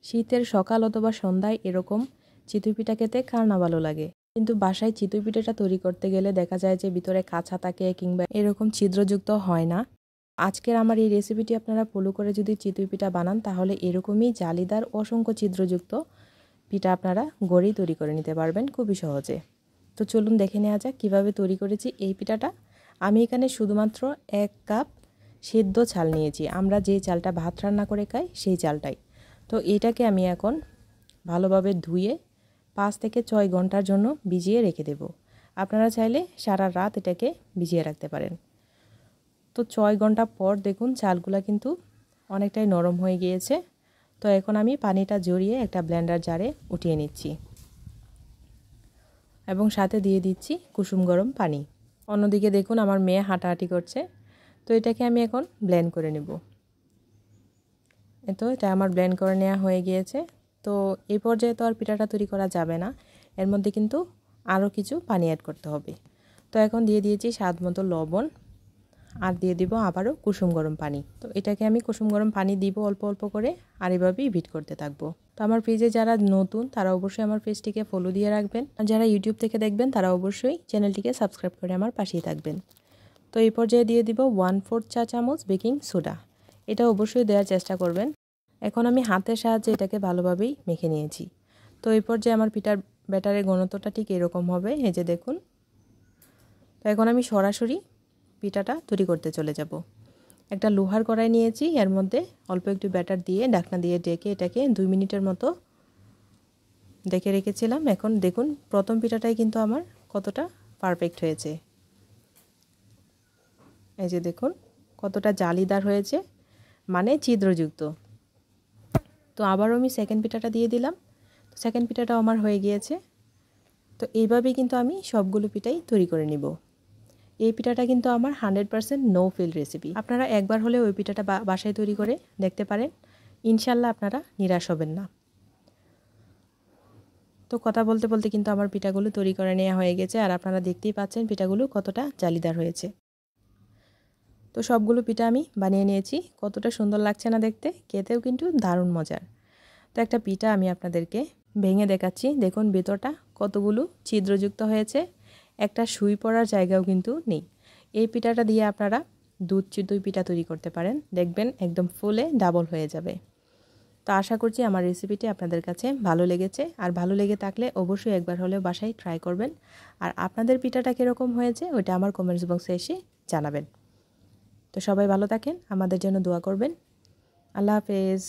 শীতের সকাল অথবা সন্ধ্যায় এরকম চিতই পিঠা খেতে কার না ভালো লাগে। কিন্তু বাসায় চিতই পিঠাটা তৈরি করতে গেলে দেখা যায় যে ভিতরে কাঁচা থাকে কিংবা এরকম ছিদ্রযুক্ত হয় না। আজকের আমার এই রেসিপিটি আপনারা ফলো করে যদি চিতই পিঠা বানান তাহলে এরকমই জালিদার অসংখ্য ছিদ্রযুক্ত পিঠা আপনারা ঘরেই তৈরি করে নিতে পারবেন খুবই সহজে। তো চলুন দেখে নেওয়া যাক কীভাবে তৈরি করেছি এই পিঠাটা। আমি এখানে শুধুমাত্র 1 কাপ সেদ্ধ চাল নিয়েছি। আমরা যে চালটা ভাত রান্না করে খাই সেই চালটাই। তো এটাকে আমি এখন ভালোভাবে ধুয়ে 5 থেকে 6 ঘন্টার জন্য ভিজিয়ে রেখে দেব। আপনারা চাইলে সারা রাত এটাকে ভিজিয়ে রাখতে পারেন। তো 6 ঘন্টা পর দেখুন চালগুলা কিন্তু অনেকটাই নরম হয়ে গিয়েছে। তো এখন আমি পানিটা ঝরিয়ে একটা ব্লেন্ডার জারে উঠিয়ে নিচ্ছি এবং সাথে দিয়ে দিচ্ছি কুসুম গরম পানি। অন্যদিকে দেখুন আমার মেয়ে হাঁটাহাঁটি করছে। তো এটাকে আমি এখন ব্লেন্ড করে নেব। তো এটা আমার ব্লেন্ড করে নেওয়া হয়ে গিয়েছে। তো এই পর্যায়ে তো আর পিঠাটা তৈরি করা যাবে না, এর মধ্যে কিন্তু আরও কিছু পানি অ্যাড করতে হবে। তো এখন দিয়ে দিয়েছি স্বাদ মতো লবণ আর দিয়ে দিব আবারও কুসুম গরম পানি। তো এটাকে আমি কুসুম গরম পানি দিব অল্প অল্প করে আর এভাবেই বিট করতে থাকবো। তো আমার পেজে যারা নতুন তারা অবশ্যই আমার পেজটিকে ফলো দিয়ে রাখবেন, আর যারা ইউটিউব থেকে দেখবেন তারা অবশ্যই চ্যানেলটিকে সাবস্ক্রাইব করে আমার পাশেই থাকবেন। তো এই পর্যায়ে দিয়ে দিব 1/4 চা চামচ বেকিং সোডা। এটা অবশ্যই দেওয়ার চেষ্টা করবেন। এখন আমি হাতের সাহায্যে এটাকে ভালোভাবেই মেখে নিয়েছি। তো এই পর্যায়ে আমার পিঠার ব্যাটারের ঘনত্বটা ঠিক এরকম হবে, এই যে দেখুন। তো এখন আমি সরাসরি পিঠাটা তৈরি করতে চলে যাব। একটা লোহার কড়াই নিয়েছি, এর মধ্যে অল্প একটু ব্যাটার দিয়ে ঢাকনা দিয়ে ঢেকে এটাকে 2 মিনিটের মতো ঢেকে রেখেছিলাম। এখন দেখুন প্রথম পিঠাটাই কিন্তু আমার কতটা পারফেক্ট হয়েছে। এই যে দেখুন কতটা জালিদার হয়েছে, মানে ছিদ্রযুক্ত। তো আবারও আমি সেকেন্ড পিঠাটা দিয়ে দিলাম। তো সেকেন্ড পিঠাটাও আমার হয়ে গিয়েছে। তো এইভাবেই কিন্তু আমি সবগুলো পিঠাই তৈরি করে নিব। এই পিঠাটা কিন্তু আমার 100% নো ফেল রেসিপি। আপনারা একবার হলে ওই পিঠাটা বাসায় তৈরি করে দেখতে পারেন, ইনশাল্লাহ আপনারা নিরাশ হবেন না। তো কথা বলতে বলতে কিন্তু আমার পিঠাগুলো তৈরি করে নেওয়া হয়ে গেছে, আর আপনারা দেখতেই পাচ্ছেন পিঠাগুলো কতটা জালিদার হয়েছে। তো সবগুলো পিঠা আমি বানিয়ে নিয়েছি। কতটা সুন্দর লাগছে না দেখতে, খেতেও কিন্তু দারুণ মজার। তো একটা পিঠা আমি আপনাদেরকে ভেঙে দেখাচ্ছি। দেখুন ভেতরটা কতগুলো ছিদ্রযুক্ত হয়েছে, একটা সুই পড়ার জায়গাও কিন্তু নেই। এই পিঠাটা দিয়ে আপনারা দুধ চিতই পিঠা তৈরি করতে পারেন, দেখবেন একদম ফুলে ডাবল হয়ে যাবে। তো আশা করছি আমার রেসিপিটি আপনাদের কাছে ভালো লেগেছে, আর ভালো লেগে থাকলে অবশ্যই একবার হলেও বাসায় ট্রাই করবেন। আর আপনাদের পিঠাটা কীরকম হয়েছে ওইটা আমার কমেন্টস বক্সে এসে জানাবেন। তো সবাই ভালো থাকেন, আমাদের জন্য দোয়া করবেন। আল্লাহ হাফেজ।